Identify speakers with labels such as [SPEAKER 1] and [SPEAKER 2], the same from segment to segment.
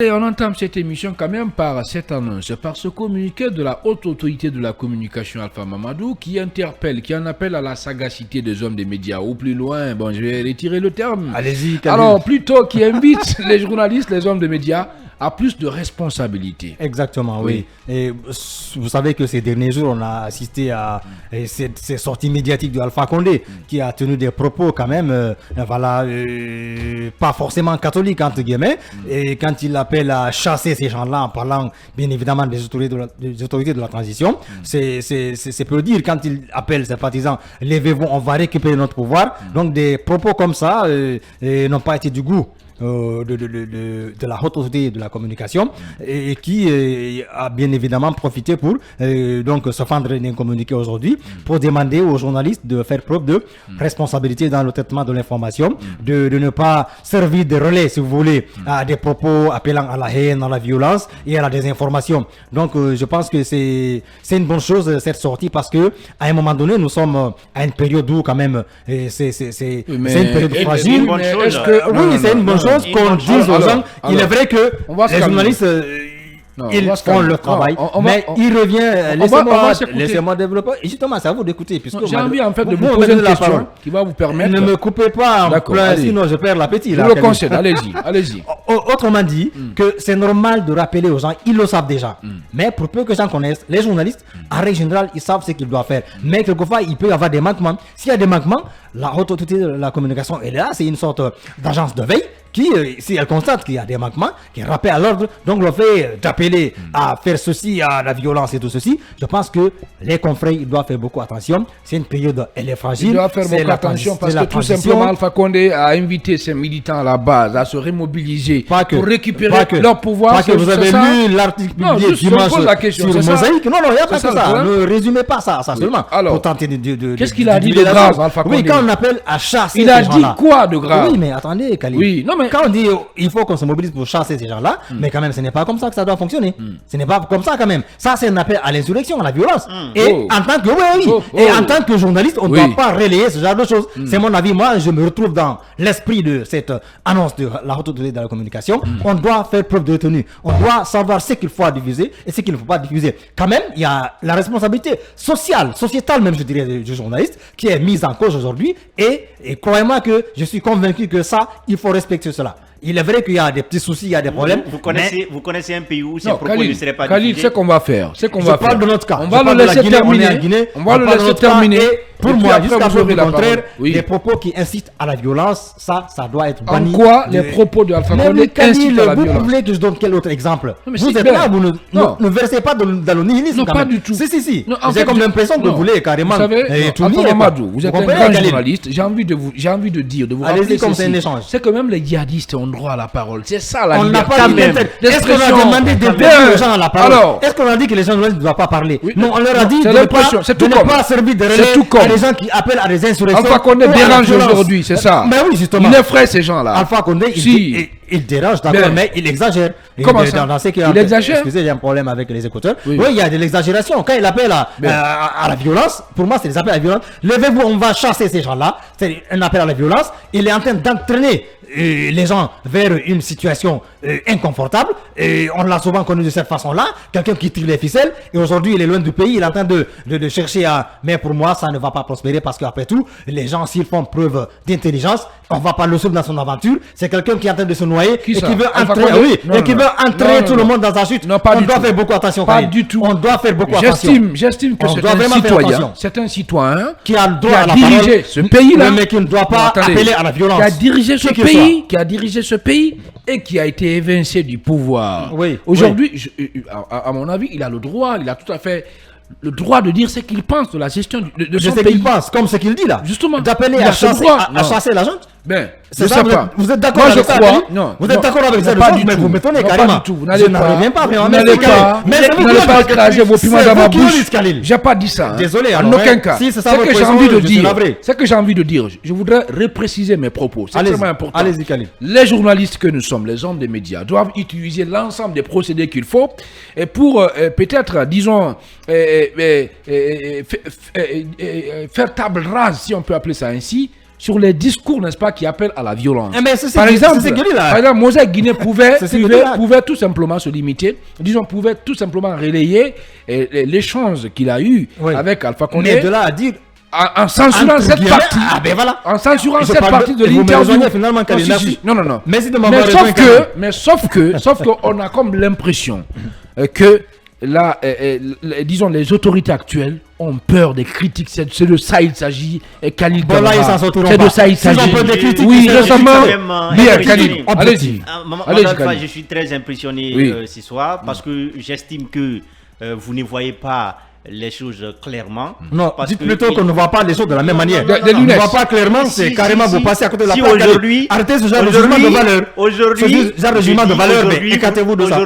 [SPEAKER 1] Et on entame cette émission quand même par cette annonce, par ce communiqué de la haute autorité de la communication Alpha Mamadou qui interpelle, qui en appelle à la sagacité des hommes des médias. Ou plus loin, bon je vais retirer le terme.
[SPEAKER 2] Allez-y,
[SPEAKER 1] alors plutôt qui invite les journalistes, les hommes des médias à plus de responsabilité.
[SPEAKER 2] Exactement, oui. Et vous savez que ces derniers jours, on a assisté à ces sorties médiatiques de Alpha Condé qui a tenu des propos quand même, pas forcément catholiques entre guillemets, et quand il appelle à chasser ces gens-là en parlant bien évidemment des autorités de la transition, c'est peu dire quand il appelle ses partisans, levez-vous, on va récupérer notre pouvoir. Donc des propos comme ça n'ont pas été du goût de la haute autorité de la communication et qui a bien évidemment profité pour donc se fendre d'un communiqué aujourd'hui pour demander aux journalistes de faire preuve de responsabilité dans le traitement de l'information, de ne pas servir de relais, si vous voulez, à des propos appelant à la haine, à la violence et à la désinformation. Donc je pense que c'est une bonne chose cette sortie parce que à un moment donné nous sommes à une période où quand même c'est une période fragile. Oui, c'est une bonne chose qu'on dise aux gens. Il est vrai que les journalistes ils font le travail, mais il revient. Laissez-moi développer. Justement, c'est à vous d'écouter.
[SPEAKER 1] J'ai envie en fait de vous poser une question qui va vous permettre.
[SPEAKER 2] Ne me coupez pas en plein, sinon je perds l'appétit.
[SPEAKER 1] Je le concède, allez-y.
[SPEAKER 2] Autrement dit, que c'est normal de rappeler aux gens, ils le savent déjà. Mais pour peu que les gens connaissent, les journalistes, en règle générale, ils savent ce qu'ils doivent faire. Mais quelquefois, il peut y avoir des manquements. S'il y a des manquements, la haute autorité de la communication est là, c'est une sorte d'agence de veille qui, si elle constate qu'il y a des manquements, qui rappelle à l'ordre, donc le fait d'appeler à faire ceci, à la violence et tout ceci, je pense que les confrères ils doivent faire beaucoup attention. C'est une période, elle est fragile.
[SPEAKER 1] Ils doivent faire beaucoup attention parce que tout simplement Alpha Condé a invité ses militants à la base à se remobiliser pour récupérer leur pouvoir.
[SPEAKER 2] Pas que vous avez lu l'article publié dimanche sur Mosaïque. Non, il n'y a pas que ça. Ne résumez pas ça seulement.
[SPEAKER 1] Alors, qu'est-ce qu'il a dit de grave, Alpha Condé?
[SPEAKER 2] Oui, quand on appelle à chasser
[SPEAKER 1] il a dit quoi de grave?
[SPEAKER 2] Oui, mais attendez, Khalid.
[SPEAKER 1] Oui, non, mais
[SPEAKER 2] quand on dit il faut qu'on se mobilise pour chasser ces gens-là, mais quand même, ce n'est pas comme ça que ça doit fonctionner. Ce n'est pas comme ça quand même. Ça, c'est un appel à l'insurrection, à la violence. Et en tant que et en tant que journaliste, on ne doit pas relayer ce genre de choses. C'est mon avis. Moi, je me retrouve dans l'esprit de cette annonce de la haute autorité de la communication. On doit faire preuve de retenue. On doit savoir ce qu'il faut diffuser et ce qu'il ne faut pas diffuser. Quand même, il y a la responsabilité sociale, sociétale même, je dirais, du journaliste qui est mise en cause aujourd'hui. Et croyez-moi que je suis convaincu que ça, il faut respecter cela. Il est vrai qu'il y a des petits soucis, il y a des problèmes.
[SPEAKER 3] Vous connaissez un pays où ces propos ne seraient pas
[SPEAKER 1] Khalid, c'est qu'on va faire.
[SPEAKER 2] Je parle de notre cas.
[SPEAKER 1] On va le laisser terminer. On va le laisser terminer.
[SPEAKER 2] Pour moi, jusqu'à preuve du contraire, les propos qui incitent à la violence, ça doit être banni.
[SPEAKER 1] En quoi les propos de Alpha Condé incitent à la violence?
[SPEAKER 2] Vous voulez que je donne quel autre exemple? Vous êtes là, vous ne versez pas dans le nihilisme.
[SPEAKER 1] Non, pas du tout.
[SPEAKER 2] Si. J'ai comme l'impression que vous voulez carrément.
[SPEAKER 1] Vous savez, Alpha Mamadou, vous êtes un grand journaliste. J'ai envie de vous
[SPEAKER 2] allez-y comme c'est un échange.
[SPEAKER 1] C'est que même les djihadistes ont droit à la parole. C'est ça la liberté.
[SPEAKER 2] On n'a pas Est-ce qu'on a demandé d'interdire les gens à la parole? Est-ce qu'on a dit que les gens ne doivent pas parler? Non, on leur a dit de ne pas servir de relais à des gens qui appellent à des insurrections.
[SPEAKER 1] Alpha Condé dérange aujourd'hui, c'est ça.
[SPEAKER 2] Mais oui, justement.
[SPEAKER 1] Il est frais ces gens-là.
[SPEAKER 2] Alpha Condé, il dérange, d'accord, mais il exagère.
[SPEAKER 1] Comment ça? Il exagère?
[SPEAKER 2] Excusez, j'ai un problème avec les écouteurs. Oui, il y a de l'exagération. Quand il appelle à la violence, pour moi, c'est des appels à la violence. Levez-vous, on va chasser ces gens-là. C'est un appel à la violence. Il est en train d'entraîner les gens vers une situation inconfortable. Et on l'a souvent connu de cette façon-là. Quelqu'un qui tire les ficelles. Et aujourd'hui, il est loin du pays. Il est en train de chercher à... Mais pour moi, ça ne va pas prospérer parce qu'après tout, les gens, s'ils font preuve d'intelligence, on ne va pas le suivre dans son aventure. C'est quelqu'un qui est en train de se noyer et qui veut entraîner tout le monde dans sa chute. On doit faire beaucoup attention.
[SPEAKER 1] Pas du tout.
[SPEAKER 2] On doit faire beaucoup attention.
[SPEAKER 1] J'estime que c'est un citoyen
[SPEAKER 2] qui a le droit à
[SPEAKER 1] diriger ce pays-là.
[SPEAKER 2] Mais qui ne doit pas appeler à la violence.
[SPEAKER 1] Qui a dirigé ce pays et qui a été évincé du pouvoir. Aujourd'hui, à mon avis, il a le droit, il a tout à fait le droit de dire ce qu'il pense de la gestion de son pays.
[SPEAKER 2] Ce qu'il pense, comme ce qu'il dit là.
[SPEAKER 1] Justement.
[SPEAKER 2] D'appeler à chasser la gente.
[SPEAKER 1] Ben,
[SPEAKER 2] je sais pas. Vous êtes d'accord avec ça?
[SPEAKER 1] Non.
[SPEAKER 2] Vous êtes d'accord avec ça? Mais vous m'étonnez carrément.
[SPEAKER 1] Pas du tout. Vous n'allez
[SPEAKER 2] pas
[SPEAKER 1] écraser vos piments dans ma bouche. J'ai pas dit ça.
[SPEAKER 2] Désolé.
[SPEAKER 1] En aucun cas.
[SPEAKER 2] Si c'est ça
[SPEAKER 1] ce que j'ai envie de dire. Ce que j'ai envie de dire. Je voudrais repréciser mes propos. C'est extrêmement important.
[SPEAKER 2] Allez-y, Khalid.
[SPEAKER 1] Les journalistes que nous sommes, les hommes des médias, doivent utiliser l'ensemble des procédés qu'il faut et pour peut-être, disons, faire table rase, si on peut appeler ça ainsi, sur les discours, n'est-ce pas, qui appellent à la violence.
[SPEAKER 2] Mais
[SPEAKER 1] par exemple, Mosaïque Guinée pouvait tout simplement se limiter, disons, pouvait tout simplement relayer l'échange qu'il a eu avec Alpha Condé.
[SPEAKER 2] Mais de là à dire...
[SPEAKER 1] En censurant cette partie, en censurant cette partie de l'interview.
[SPEAKER 2] Finalement,
[SPEAKER 1] non.
[SPEAKER 2] Mais
[SPEAKER 1] sauf que on a comme l'impression que là, disons, les autorités actuelles ont peur des critiques. C'est de ça il s'agit. Et Khalil c'est de ça il s'agit. Oui, récemment. Bien, Khalil. Allez-y.
[SPEAKER 3] Je suis très impressionné ce soir parce que j'estime que vous ne voyez pas les choses clairement.
[SPEAKER 2] Non, dites plutôt qu'on ne voit pas les choses de la même manière.
[SPEAKER 1] On
[SPEAKER 2] ne voit pas clairement, c'est carrément vous passez à côté de la
[SPEAKER 3] plaque. Aujourd'hui,
[SPEAKER 2] arrêtez ce genre de jugement de valeur.
[SPEAKER 3] Aujourd'hui,
[SPEAKER 2] ce genre de jugement de valeur, mais écartez-vous de ça.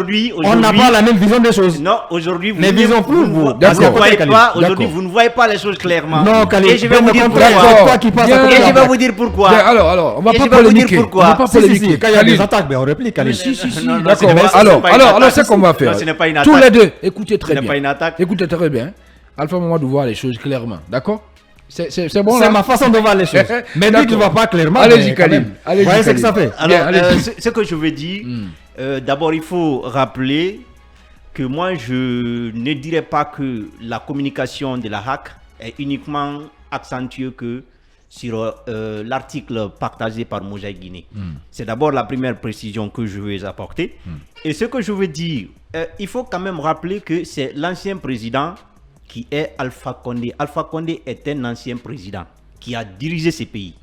[SPEAKER 2] On n'a pas la même vision des choses.
[SPEAKER 3] Non, aujourd'hui, vous ne voyez pas les choses clairement.
[SPEAKER 2] Non, Khalil,
[SPEAKER 3] et je vais vous dire pourquoi. Et je vais vous dire pourquoi.
[SPEAKER 1] Alors, on va pas polémiquer. On va pas polémiquer.
[SPEAKER 2] Quand il y a des attaques, on réplique.
[SPEAKER 1] Si, d'accord. Alors, c'est qu'on va faire. Tous les deux, écoutez très bien. Écoutez très bien. Alpha Mamadou voit les choses clairement, d'accord? C'est bon là.
[SPEAKER 2] C'est ma façon de voir les choses. Mais dès que tu ne vois pas clairement,
[SPEAKER 1] allez-y Khalil.
[SPEAKER 2] Voyez ce que ça fait.
[SPEAKER 3] Alors, ce que je veux dire, d'abord il faut rappeler que moi je ne dirais pas que la communication de la HAC est uniquement accentuée que sur l'article partagé par Mosaïque Guinée. C'est d'abord la première précision que je veux apporter. Et ce que je veux dire, il faut quand même rappeler que c'est l'ancien président qui est Alpha Condé. Alpha Condé est un ancien président qui a dirigé ce pays,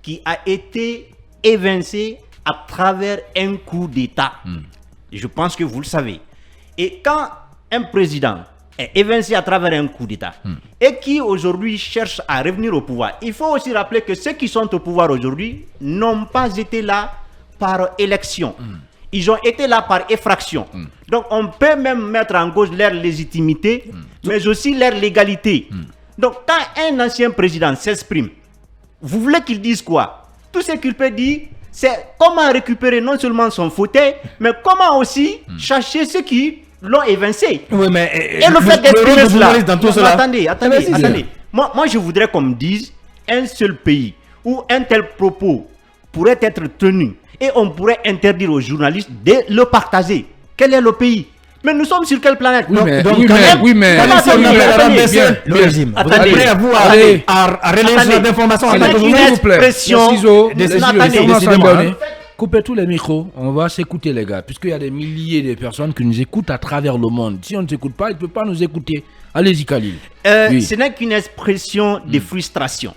[SPEAKER 3] qui a été évincé à travers un coup d'État. Je pense que vous le savez. Et quand un président est évincé à travers un coup d'État et qui aujourd'hui cherche à revenir au pouvoir, il faut aussi rappeler que ceux qui sont au pouvoir aujourd'hui n'ont pas été là par élection. Ils ont été là par effraction. Donc on peut même mettre en cause leur légitimité, mais aussi leur légalité. Donc quand un ancien président s'exprime, vous voulez qu'il dise quoi? Tout ce qu'il peut dire, c'est comment récupérer non seulement son fauteuil, mais comment aussi chercher ceux qui l'ont évincé.
[SPEAKER 2] Oui, mais
[SPEAKER 3] et le fait d'exprimer cela. Attendez. Moi, je voudrais qu'on me dise un seul pays où un tel propos pourrait être tenu et on pourrait interdire aux journalistes de le partager. Quel est le pays? Mais nous sommes sur quelle planète?
[SPEAKER 1] Oui, mais
[SPEAKER 2] le régime.
[SPEAKER 3] Attendez,
[SPEAKER 2] vous à relayer cette information.
[SPEAKER 1] Coupez tous les micros, on va s'écouter les gars, puisqu'il y a des milliers de personnes qui nous écoutent à travers le monde. Si on ne s'écoute pas, ils ne peuvent pas nous écouter. Allez-y Khalil.
[SPEAKER 3] Ce n'est qu'une expression de frustration.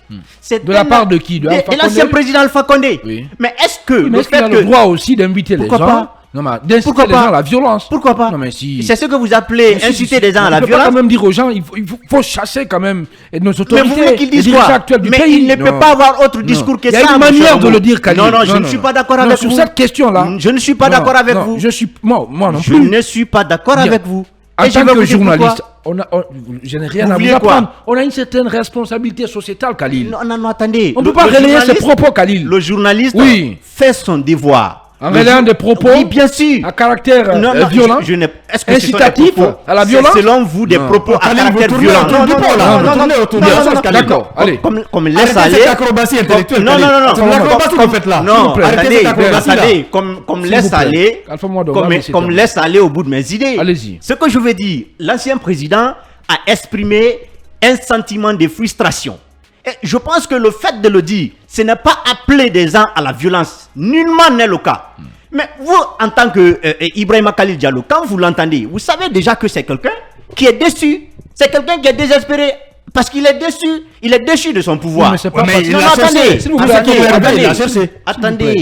[SPEAKER 1] De la part de qui?
[SPEAKER 3] De l'ancien président Alpha Condé. Mais est-ce que
[SPEAKER 1] le fait qu'il a le droit aussi d'inviter les gens? Non, mais d'inciter les gens à la violence.
[SPEAKER 3] Pourquoi pas?
[SPEAKER 1] Non, mais si...
[SPEAKER 3] C'est ce que vous appelez inciter les gens à la violence.
[SPEAKER 1] On peut quand même dire aux gens, il faut chasser quand même nos autorités.
[SPEAKER 3] Mais vous voulez qu'ils disent quoi? Mais il ne peut pas avoir autre discours que ça.
[SPEAKER 1] Il y a une manière de le dire, Khalil.
[SPEAKER 3] Non, je ne suis pas d'accord avec vous.
[SPEAKER 1] Sur cette question-là...
[SPEAKER 3] Je ne suis pas d'accord avec vous.
[SPEAKER 1] Moi non plus.
[SPEAKER 3] Je ne suis pas d'accord avec vous.
[SPEAKER 1] En tant que journaliste, je n'ai rien à vous apprendre. On a une certaine responsabilité sociétale, Khalil.
[SPEAKER 3] Non, attendez.
[SPEAKER 1] On ne peut pas relayer ses propos, Khalil.
[SPEAKER 3] Le journaliste fait son devoir.
[SPEAKER 1] En relayant des propos
[SPEAKER 3] bien sûr,
[SPEAKER 1] à caractère violent, incitatif à la violence.
[SPEAKER 3] Selon vous, des propos à caractère violent.
[SPEAKER 1] Non, d'accord, allez.
[SPEAKER 3] Comme laisse aller. Non, attendez, comme laisse aller. Comme laisse aller au bout de mes idées.
[SPEAKER 1] Allez-y.
[SPEAKER 3] Ce que je veux dire, l'ancien président a exprimé un sentiment de frustration. Et je pense que le fait de le dire, ce n'est pas appeler des gens à la violence. Nullement n'est le cas. Mais vous, en tant que Ibrahima Khalil Diallo, quand vous l'entendez, vous savez déjà que c'est quelqu'un qui est déçu. C'est quelqu'un qui est désespéré. Parce qu'il est déçu. Il est déchu de son pouvoir. Attendez.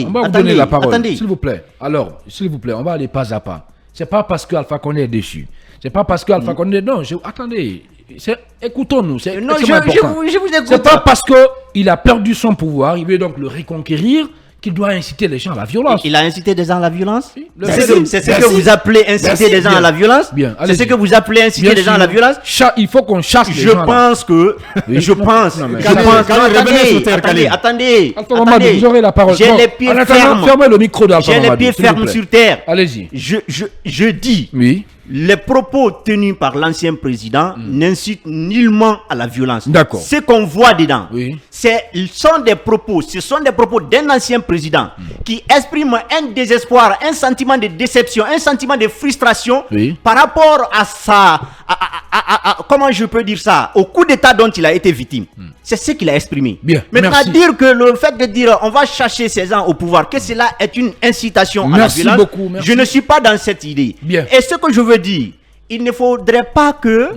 [SPEAKER 1] On va vous donner la parole. S'il vous plaît. Alors, s'il vous plaît, on va aller pas à pas. C'est pas parce qu'Alpha Condé est déchu. C'est pas parce qu'Alpha Condé... Non, attendez. Écoutons-nous, c'est important. C'est pas parce qu'il a perdu son pouvoir, il veut donc le reconquérir, qu'il doit inciter les gens à la violence.
[SPEAKER 3] Il a incité des gens à la violence? C'est ce que vous appelez inciter des gens à la violence? C'est ce que vous appelez inciter des gens à la violence?
[SPEAKER 1] Il faut qu'on chasse les gens.
[SPEAKER 3] Attendez.
[SPEAKER 1] Vous aurez la parole.
[SPEAKER 3] J'ai les pieds fermes.
[SPEAKER 1] Fermez le micro d'Alpha Mamadou.
[SPEAKER 3] J'ai les pieds fermes sur terre.
[SPEAKER 1] Allez-y.
[SPEAKER 3] Je dis.
[SPEAKER 1] Oui.
[SPEAKER 3] les propos tenus par l'ancien président n'incitent nullement à la violence.
[SPEAKER 1] D'accord.
[SPEAKER 3] Ce qu'on voit dedans,
[SPEAKER 1] Oui.
[SPEAKER 3] ce sont des propos d'un ancien président qui exprime un désespoir, un sentiment de déception, un sentiment de frustration
[SPEAKER 1] Oui.
[SPEAKER 3] par rapport à comment je peux dire ça, au coup d'état dont il a été victime. C'est ce qu'il a exprimé.
[SPEAKER 1] Bien,
[SPEAKER 3] Maintenant,
[SPEAKER 1] merci.
[SPEAKER 3] dire que le fait de dire on va chercher ces gens au pouvoir, que cela est une incitation à la
[SPEAKER 1] Merci
[SPEAKER 3] violence,
[SPEAKER 1] beaucoup, merci.
[SPEAKER 3] je ne suis pas dans cette idée.
[SPEAKER 1] Bien.
[SPEAKER 3] Et ce que je veux dire, il ne faudrait pas que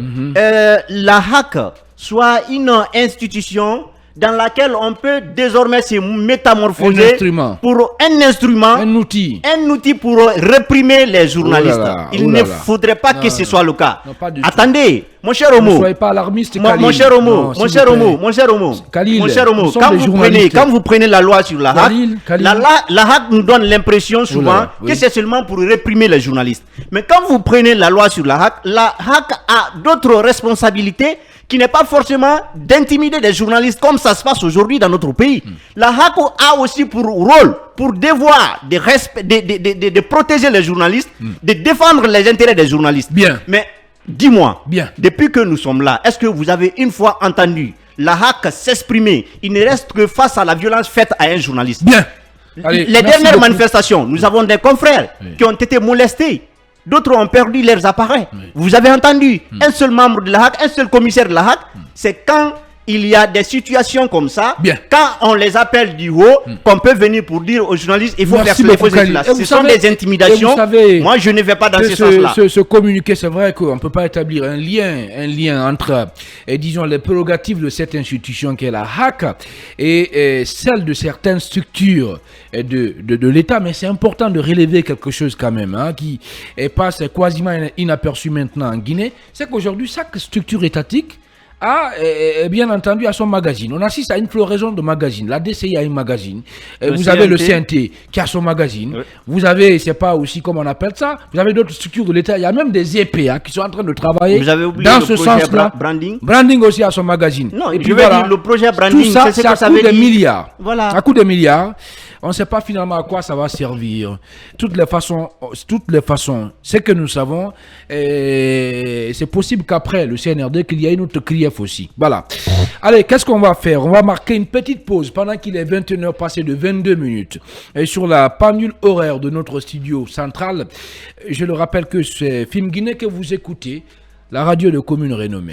[SPEAKER 3] la HAC soit une institution dans laquelle on peut désormais se métamorphoser
[SPEAKER 1] Un instrument.
[SPEAKER 3] pour un instrument,
[SPEAKER 1] Un outil.
[SPEAKER 3] un outil pour réprimer les journalistes.
[SPEAKER 1] Oh là là,
[SPEAKER 3] Il
[SPEAKER 1] oh
[SPEAKER 3] ne
[SPEAKER 1] là là.
[SPEAKER 3] faudrait pas que
[SPEAKER 1] Non,
[SPEAKER 3] ce soit le cas.
[SPEAKER 1] non, pas du tout.
[SPEAKER 3] Attendez, mon cher
[SPEAKER 1] Ne
[SPEAKER 3] Homo.
[SPEAKER 1] soyez pas alarmiste,
[SPEAKER 3] Mon
[SPEAKER 1] Khalil.
[SPEAKER 3] cher Homo,
[SPEAKER 1] Non,
[SPEAKER 3] mon
[SPEAKER 1] s'il
[SPEAKER 3] cher
[SPEAKER 1] vous plaît.
[SPEAKER 3] Homo, mon cher Homo,
[SPEAKER 1] Khalil,
[SPEAKER 3] mon cher
[SPEAKER 1] nous
[SPEAKER 3] Homo,
[SPEAKER 1] sommes
[SPEAKER 3] quand
[SPEAKER 1] des journalistes.
[SPEAKER 3] vous prenez la loi sur la HAC,
[SPEAKER 1] Khalil.
[SPEAKER 3] la HAC nous donne l'impression souvent
[SPEAKER 1] là, oui.
[SPEAKER 3] que c'est seulement pour réprimer les journalistes. Mais quand vous prenez la loi sur la HAC a d'autres responsabilités qui n'est pas forcément d'intimider des journalistes comme ça se passe aujourd'hui dans notre pays. La HAC a aussi pour rôle, pour devoir de protéger les journalistes, de défendre les intérêts des journalistes.
[SPEAKER 1] Bien.
[SPEAKER 3] Mais dis-moi,
[SPEAKER 1] Bien.
[SPEAKER 3] depuis que nous sommes là, est-ce que vous avez une fois entendu la HAC s'exprimer? Il ne reste que face à la violence faite à un journaliste.
[SPEAKER 1] Bien. Allez,
[SPEAKER 3] Les
[SPEAKER 1] merci
[SPEAKER 3] dernières
[SPEAKER 1] beaucoup.
[SPEAKER 3] manifestations, nous avons des confrères qui ont été molestés. D'autres ont perdu leurs appareils. Vous avez entendu un seul membre de la HAC, un seul commissaire de la HAC. C'est quand il y a des situations comme ça,
[SPEAKER 1] Bien.
[SPEAKER 3] quand on les appelle du haut, qu'on peut venir pour dire aux journalistes il faut
[SPEAKER 1] Merci
[SPEAKER 3] faire cela, il faut
[SPEAKER 1] beaucoup,
[SPEAKER 3] faire
[SPEAKER 1] Khalil.
[SPEAKER 3] cela.
[SPEAKER 1] Et vous
[SPEAKER 3] Ce sont
[SPEAKER 1] savez-
[SPEAKER 3] des intimidations.
[SPEAKER 1] et vous savez
[SPEAKER 3] Moi, je ne vais pas dans
[SPEAKER 1] que
[SPEAKER 3] ce sens-là.
[SPEAKER 1] ce communiqué, c'est vrai qu'on ne peut pas établir un lien entre, disons, les prérogatives de cette institution qu'est la HAC et celle de certaines structures de l'État. Mais c'est important de relever quelque chose quand même, hein, qui passe quasiment inaperçu maintenant en Guinée. C'est qu'aujourd'hui, chaque structure étatique a, bien entendu, à son magazine. On assiste à une floraison de magazines. La DCI a un magazine. Vous avez le CNT qui a son magazine.
[SPEAKER 3] Oui.
[SPEAKER 1] Vous avez, c'est pas aussi comment on appelle ça. Vous avez d'autres structures de l'État. Il y a même des EPA qui sont en train de travailler
[SPEAKER 3] Vous avez oublié
[SPEAKER 1] dans
[SPEAKER 3] le
[SPEAKER 1] ce
[SPEAKER 3] projet
[SPEAKER 1] sens-là.
[SPEAKER 3] branding.
[SPEAKER 1] Branding aussi a son magazine.
[SPEAKER 3] Non,
[SPEAKER 1] Et
[SPEAKER 3] je
[SPEAKER 1] puis
[SPEAKER 3] veux
[SPEAKER 1] voilà.
[SPEAKER 3] dire le projet branding,
[SPEAKER 1] Tout ça,
[SPEAKER 3] c'est ce
[SPEAKER 1] c'est
[SPEAKER 3] que
[SPEAKER 1] à
[SPEAKER 3] ça
[SPEAKER 1] coup
[SPEAKER 3] veut
[SPEAKER 1] de
[SPEAKER 3] dire.
[SPEAKER 1] milliards.
[SPEAKER 3] Voilà.
[SPEAKER 1] À coup de milliards. On ne sait pas finalement à quoi ça va servir. Toutes les façons, ce que nous savons, c'est possible qu'après le CNRD, qu'il y ait une autre CRIEF aussi. Voilà. Allez, qu'est-ce qu'on va faire? On va marquer une petite pause pendant qu'il est 21h passé de 22 minutes. Et sur la pendule horaire de notre studio central, je le rappelle que c'est Film Guinée que vous écoutez, la radio de commune renommée.